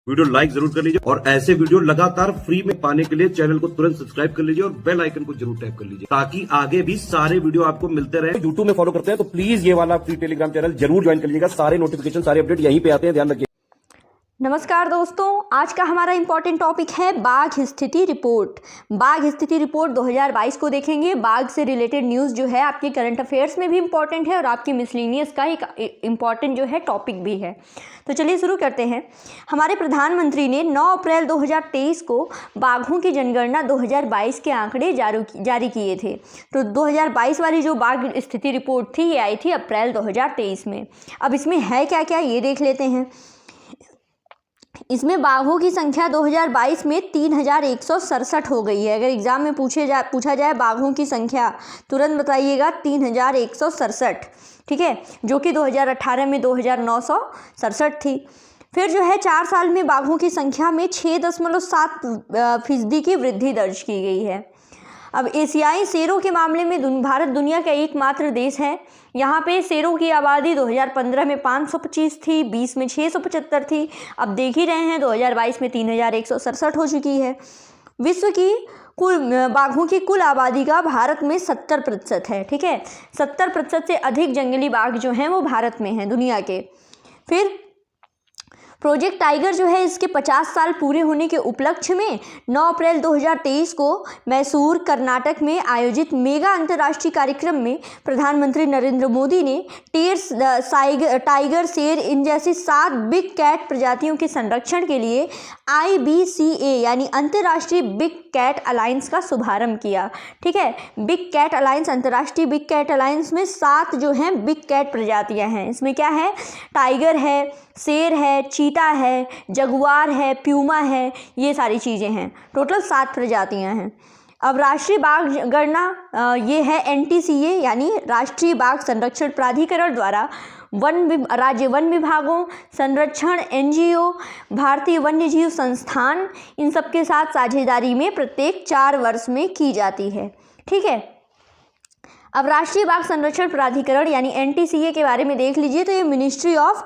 Video like जरूर कर लीजिए और ऐसे वीडियो लगातार फ्री में पाने के लिए चैनल को तुरंत सब्सक्राइब कर लीजिए और बेल आइकन को जरूर टैप कर लीजिए ताकि आगे भी सारे वीडियो आपको मिलते रहे। यूट्यूब में फॉलो करते हैं तो प्लीज ये वाला फ्री टेलीग्राम चैनल जरूर ज्वाइन कर लीजिएगा। सारे नोटिफिकेशन सारे अपडेट यहीं पे आते हैं, ध्यान रखिए। नमस्कार दोस्तों, आज का हमारा इम्पॉर्टेंट टॉपिक है बाघ स्थिति रिपोर्ट। बाघ स्थिति रिपोर्ट 2022 को देखेंगे। बाघ से रिलेटेड न्यूज़ जो है आपके करंट अफेयर्स में भी इम्पॉर्टेंट है और आपकी मिसलेनियस का एक इम्पॉर्टेंट जो है टॉपिक भी है। तो चलिए शुरू करते हैं। हमारे प्रधानमंत्री ने 9 अप्रैल 2023 को बाघों की जनगणना 2022 के आंकड़े जारी किए थे। तो 2022 वाली जो बाघ स्थिति रिपोर्ट थी ये आई थी अप्रैल 2023 में। अब इसमें है क्या क्या ये देख लेते हैं। इसमें बाघों की संख्या 2022 में 3167 हो गई है। अगर एग्जाम में पूछा जाए बाघों की संख्या, तुरंत बताइएगा 3167, ठीक है, जो कि 2018 में 2967 थी। फिर जो है 4 साल में बाघों की संख्या में 6.7% की वृद्धि दर्ज की गई है। अब एशियाई शेरों के मामले में भारत दुनिया का एकमात्र देश है। यहाँ पे शेरों की आबादी 2015 में 525 थी, 20 में 675 थी। अब देख ही रहे हैं 2022 में 3167 हो चुकी है। विश्व की कुल बाघों की कुल आबादी का भारत में 70% है, ठीक है। 70% से अधिक जंगली बाघ जो हैं वो भारत में हैं दुनिया के। फिर प्रोजेक्ट टाइगर जो है इसके 50 साल पूरे होने के उपलक्ष्य में 9 अप्रैल 2023 को मैसूर कर्नाटक में आयोजित मेगा अंतर्राष्ट्रीय कार्यक्रम में प्रधानमंत्री नरेंद्र मोदी ने टाइगर, शेर इन जैसी 7 बिग कैट प्रजातियों के संरक्षण के लिए IBCA यानी अंतर्राष्ट्रीय बिग कैट अलायंस का शुभारंभ किया, ठीक है। बिग कैट अलायंस, अंतर्राष्ट्रीय बिग कैट अलायंस में 7 जो हैं बिग कैट प्रजातियां हैं। इसमें क्या है, टाइगर है, शेर है, चीता है, जगुआर है, प्यूमा है, ये सारी चीज़ें हैं। टोटल 7 प्रजातियां हैं। अब राष्ट्रीय बाघ गणना ये है NTCA यानी राष्ट्रीय बाघ संरक्षण प्राधिकरण द्वारा राज्य वन विभागों, संरक्षण NGO, भारतीय वन्यजीव संस्थान, इन सब के साथ साझेदारी में प्रत्येक 4 वर्ष में की जाती है, ठीक है। अब राष्ट्रीय बाघ संरक्षण प्राधिकरण यानी NTCA के बारे में देख लीजिए। तो ये ministry of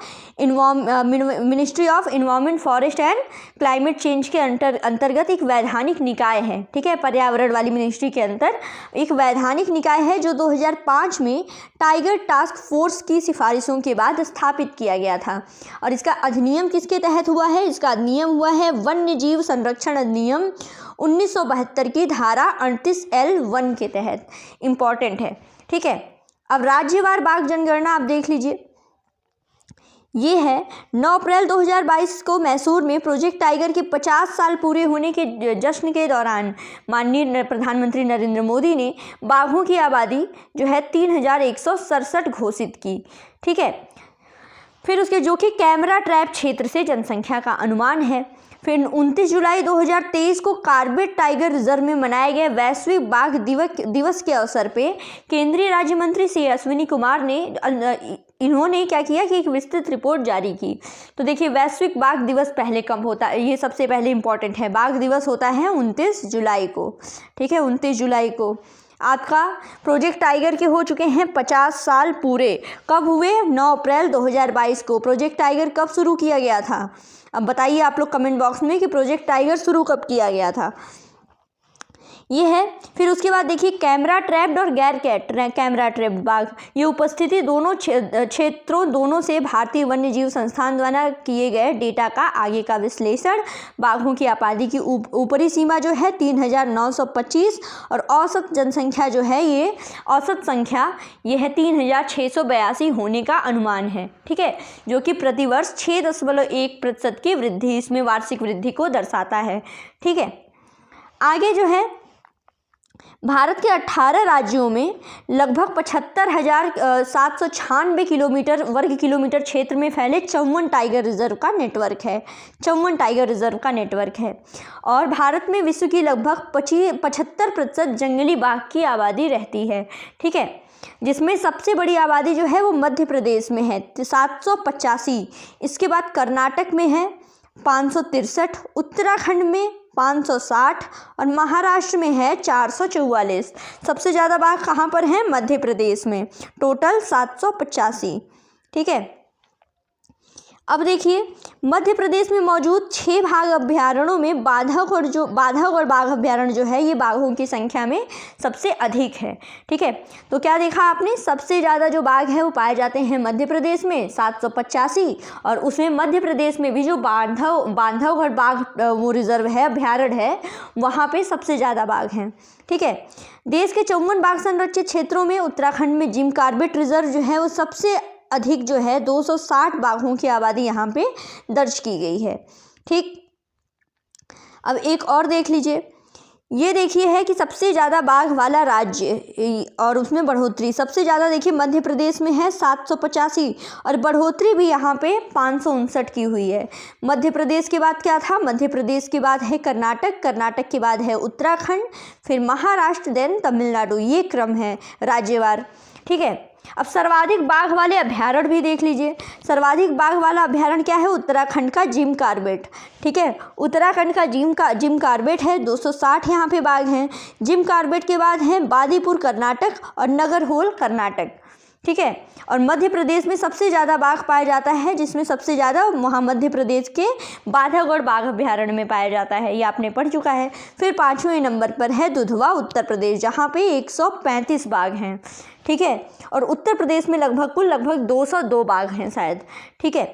environment, forest and climate change के अंतर्गत एक वैधानिक निकाय है, ठीक है। पर्यावरण वाली मिनिस्ट्री के अंदर एक वैधानिक निकाय है जो 2005 में टाइगर टास्क फोर्स की सिफारिशों के बाद स्थापित किया गया था। और इसका अधिनियम किसके तहत हुआ है? इसका अधिनियम हुआ है वन्य जीव संरक्षण अधिनियम 1972 की धारा 38L1 के तहत। इम्पॉर्टेंट है, ठीक है। अब राज्यवार बाघ जनगणना आप देख लीजिए। ये है 9 अप्रैल 2022 को मैसूर में प्रोजेक्ट टाइगर के 50 साल पूरे होने के जश्न के दौरान माननीय प्रधानमंत्री नरेंद्र मोदी ने बाघों की आबादी जो है 3167 घोषित की, ठीक है। फिर उसके जो कि कैमरा ट्रैप क्षेत्र से जनसंख्या का अनुमान है। फिर 29 जुलाई 2023 को कार्बेट टाइगर रिजर्व में मनाए गए वैश्विक बाघ दिवस के अवसर पे केंद्रीय राज्य मंत्री श्री अश्विनी कुमार ने इन्होंने क्या किया कि एक विस्तृत रिपोर्ट जारी की। तो देखिए वैश्विक बाघ दिवस पहले कब होता है, ये सबसे पहले इम्पॉर्टेंट है। बाघ दिवस होता है 29 जुलाई को, ठीक है। 29 जुलाई को आपका प्रोजेक्ट टाइगर के हो चुके हैं 50 साल पूरे। कब हुए? 9 अप्रैल 2022 को। प्रोजेक्ट टाइगर कब शुरू किया गया था? अब बताइए आप लोग कमेंट बॉक्स में कि प्रोजेक्ट टाइगर शुरू कब किया गया था। ये है। फिर उसके बाद देखिए कैमरा ट्रैप्ड और गैर कैमरा ट्रैप्ड बाघ, ये उपस्थिति दोनों क्षेत्रों दोनों से भारतीय वन्यजीव संस्थान द्वारा किए गए डेटा का आगे का विश्लेषण। बाघों की आबादी की ऊपरी सीमा जो है 3925 और औसत जनसंख्या जो है ये औसत संख्या ये है 3682 होने का अनुमान है, ठीक है, जो कि प्रतिवर्ष 6.1% की वृद्धि, इसमें वार्षिक वृद्धि को दर्शाता है, ठीक है। आगे जो है भारत के 18 राज्यों में लगभग 75,796 वर्ग किलोमीटर क्षेत्र में फैले 54 टाइगर रिजर्व का नेटवर्क है। 54 टाइगर रिजर्व का नेटवर्क है। और भारत में विश्व की लगभग 75% जंगली बाघ की आबादी रहती है, ठीक है, जिसमें सबसे बड़ी आबादी जो है वो मध्य प्रदेश में है 785। इसके बाद कर्नाटक में है 563, उत्तराखंड में 560 और महाराष्ट्र में है 444। सबसे ज़्यादा बाघ कहाँ पर हैं? मध्य प्रदेश में, टोटल 785, ठीक है। अब देखिए मध्य प्रदेश में मौजूद 6 बाघ अभ्यारण्यों में बांधवगढ़ बाघ अभ्यारण्य जो है ये बाघों की संख्या में सबसे अधिक है। ठीक है, तो क्या देखा आपने, सबसे ज़्यादा जो बाघ है वो पाए जाते हैं मध्य प्रदेश में 785, और उसमें मध्य प्रदेश में भी जो बांधवगढ़ बाघ वो रिजर्व है, अभ्यारण्य है, वहाँ पे सबसे ज़्यादा बाघ हैं। ठीक है, देश के 54 बाघ संरक्षित क्षेत्रों में उत्तराखंड में जिम कॉर्बेट रिजर्व जो है वो सबसे अधिक जो है 260 बाघों की आबादी यहाँ पे दर्ज की गई है। ठीक, अब एक और देख लीजिए, ये देखिए है कि सबसे ज़्यादा बाघ वाला राज्य और उसमें बढ़ोतरी सबसे ज़्यादा देखिए मध्य प्रदेश में है 785, और बढ़ोतरी भी यहाँ पे 559 की हुई है। मध्य प्रदेश के बाद क्या था, मध्य प्रदेश के बाद है कर्नाटक, कर्नाटक के बाद है उत्तराखंड, फिर महाराष्ट्र, देन तमिलनाडु, ये क्रम है राज्यवार। ठीक है, अब सर्वाधिक बाघ वाले अभ्यारण्य भी देख लीजिए। सर्वाधिक बाघ वाला अभ्यारण्य क्या है, उत्तराखंड का जिम कॉर्बेट। ठीक है, उत्तराखंड का जिम कॉर्बेट है, 260 यहाँ पे बाघ हैं। जिम कॉर्बेट के बाद हैं बादीपुर कर्नाटक और नगरहोल कर्नाटक। ठीक है, और मध्य प्रदेश में सबसे ज़्यादा बाघ पाया जाता है, जिसमें सबसे ज़्यादा वहाँ मध्य प्रदेश के बांधवगढ़ बाघ अभ्यारण्य में पाया जाता है, ये आपने पढ़ चुका है। फिर 5वें नंबर पर है दुधवा उत्तर प्रदेश, जहाँ पे 135 बाघ हैं। ठीक है, और उत्तर प्रदेश में लगभग 202 बाघ हैं शायद। ठीक है,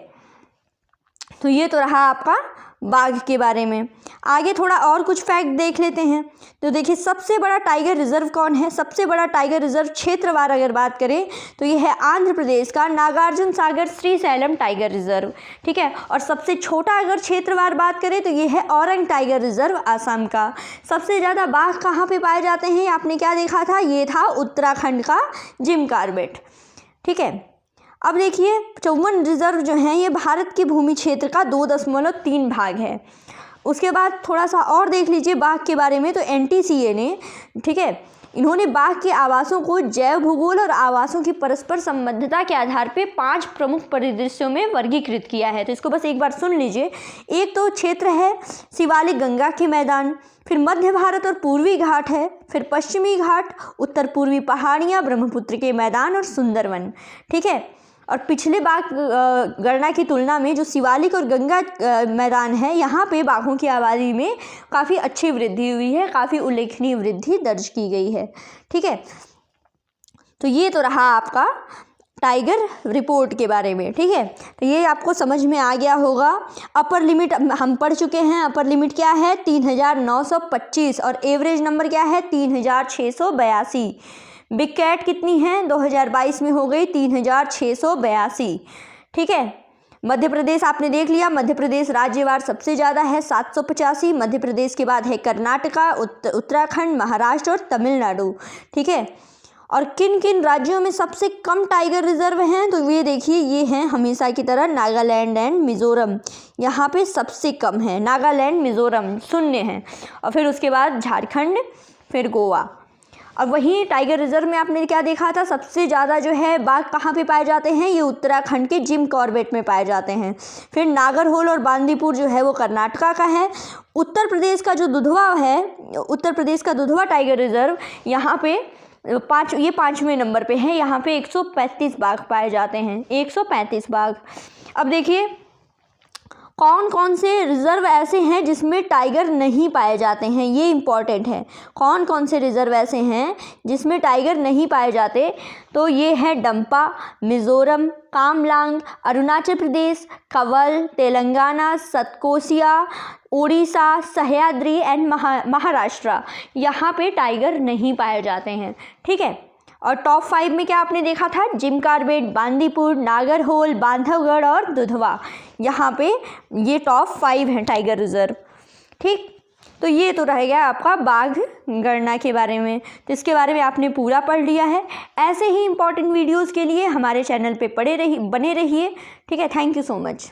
तो ये तो रहा आपका बाघ के बारे में। आगे थोड़ा और कुछ फैक्ट देख लेते हैं। तो देखिए सबसे बड़ा टाइगर रिजर्व कौन है, सबसे बड़ा टाइगर रिजर्व क्षेत्रवार अगर बात करें तो ये है आंध्र प्रदेश का नागार्जुन सागर श्रीशैलम टाइगर रिजर्व। ठीक है, और सबसे छोटा अगर क्षेत्रवार बात करें तो ये है औरंग टाइगर रिजर्व आसाम का। सबसे ज़्यादा बाघ कहाँ पे पाए जाते हैं, आपने क्या देखा था, ये था उत्तराखंड का जिम कॉर्बेट। ठीक है, अब देखिए 54 रिजर्व जो हैं ये भारत के भूमि क्षेत्र का 2.3 भाग है। उसके बाद थोड़ा सा और देख लीजिए बाघ के बारे में। तो NTCA ने, ठीक है, इन्होंने बाघ के आवासों को जैव भूगोल और आवासों की परस्पर संबद्धता के आधार पे 5 प्रमुख परिदृश्यों में वर्गीकृत किया है। तो इसको बस एक बार सुन लीजिए। एक तो क्षेत्र है शिवालिक गंगा के मैदान, फिर मध्य भारत और पूर्वी घाट है, फिर पश्चिमी घाट, उत्तर पूर्वी पहाड़ियाँ, ब्रह्मपुत्र के मैदान और सुंदरवन। ठीक है, और पिछले बाघ गणना की तुलना में जो शिवालिक और गंगा मैदान है यहाँ पे बाघों की आबादी में काफ़ी अच्छी वृद्धि हुई है, काफ़ी उल्लेखनीय वृद्धि दर्ज की गई है। ठीक है, तो ये तो रहा आपका टाइगर रिपोर्ट के बारे में। ठीक है, तो ये आपको समझ में आ गया होगा। अपर लिमिट हम पढ़ चुके हैं, अपर लिमिट क्या है 3925, और एवरेज नंबर क्या है 3682। बिग कैट कितनी है 2022 में हो गई 3682। ठीक है, मध्य प्रदेश आपने देख लिया, मध्य प्रदेश राज्यवार सबसे ज़्यादा है 785। मध्य प्रदेश के बाद है कर्नाटका, उत्तराखंड, महाराष्ट्र और तमिलनाडु। ठीक है, और किन किन राज्यों में सबसे कम टाइगर रिजर्व हैं, तो ये देखिए ये हैं हमेशा की तरह नागालैंड एंड मिज़ोरम, यहाँ पे सबसे कम है। नागालैंड मिज़ोरम 0 हैं, और फिर उसके बाद झारखंड, फिर गोवा। अब वहीं टाइगर रिजर्व में आपने क्या देखा था, सबसे ज़्यादा जो है बाघ कहाँ पे पाए जाते हैं, ये उत्तराखंड के जिम कॉर्बेट में पाए जाते हैं। फिर नागरहोल और बांदीपुर जो है वो कर्नाटका का है। उत्तर प्रदेश का जो दुधवा है, उत्तर प्रदेश का दुधवा टाइगर रिजर्व यहाँ पे 5वें नंबर पे है, यहाँ पे 135 बाघ पाए जाते हैं, 135 बाघ। अब देखिए कौन कौन से रिजर्व ऐसे हैं जिसमें टाइगर नहीं पाए जाते हैं, ये इम्पॉर्टेंट है। कौन कौन से रिजर्व ऐसे हैं जिसमें टाइगर नहीं पाए जाते, तो ये है डंपा, मिज़ोरम, कामलांग, अरुणाचल प्रदेश, कवल, तेलंगाना, सतकोसिया, उड़ीसा, सह्याद्री एंड महाराष्ट्र, यहाँ पे टाइगर नहीं पाए जाते हैं। ठीक है, और टॉप 5 में क्या आपने देखा था, जिम कॉर्बेट, बांदीपुर, नागरहोल, बांधवगढ़ और दुधवा, यहाँ पे ये टॉप 5 हैं टाइगर रिजर्व। ठीक, तो ये तो रह गया आपका बाघ गणना के बारे में। तो इसके बारे में आपने पूरा पढ़ लिया है। ऐसे ही इंपॉर्टेंट वीडियोज़ के लिए हमारे चैनल पे बने रहिए। ठीक है, थैंक यू सो मच।